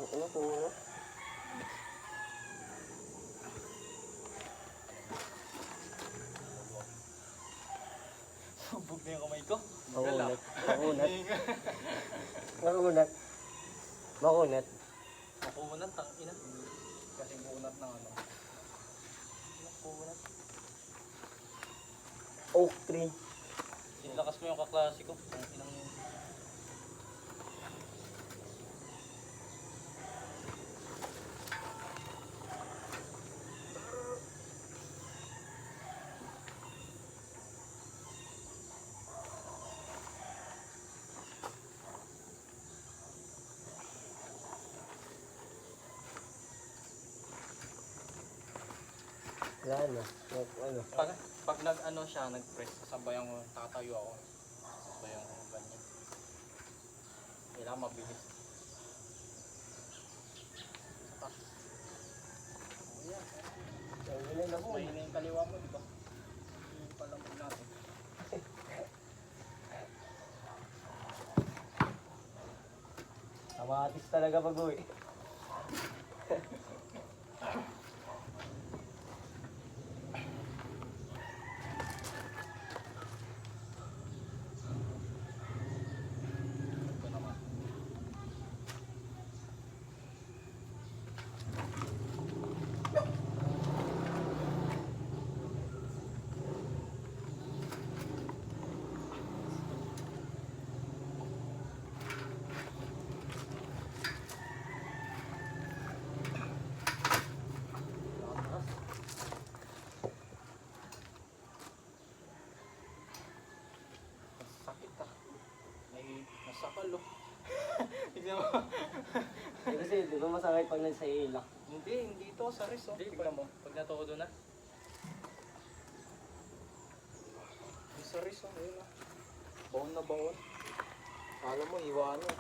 Ano po na? Bug na yung kamay ko. Makunat. Makunat. Makunat. Makunat. Makunat, tangina. Kasing kunat ng ano. Makunat. Oak tree. Sinilakas mo yung kaklase ko. Ang inang yun. Wala na. Ano? Pag nag-ano siya, nag-press, sabayang tatayo ako. Sabayang ganyan. Kailangan mabilis. Saka. Oh, yan. Ang ilan ako. Mahina yung kaliwa mo, di ba? Yung palamog natin. Kamatis talaga pag-uwi. Ito naman. Lakas. Sakit ah. May nasakal oh. Tignan mo. Eh, kasi di ba masakit pag nasa ilak? Hindi ito sa wrist oh. Tignan mo. Pag natudo na. Yung sa wrist oh. Ayun ah. Bawon na bawon. Kala mo, iwan mo.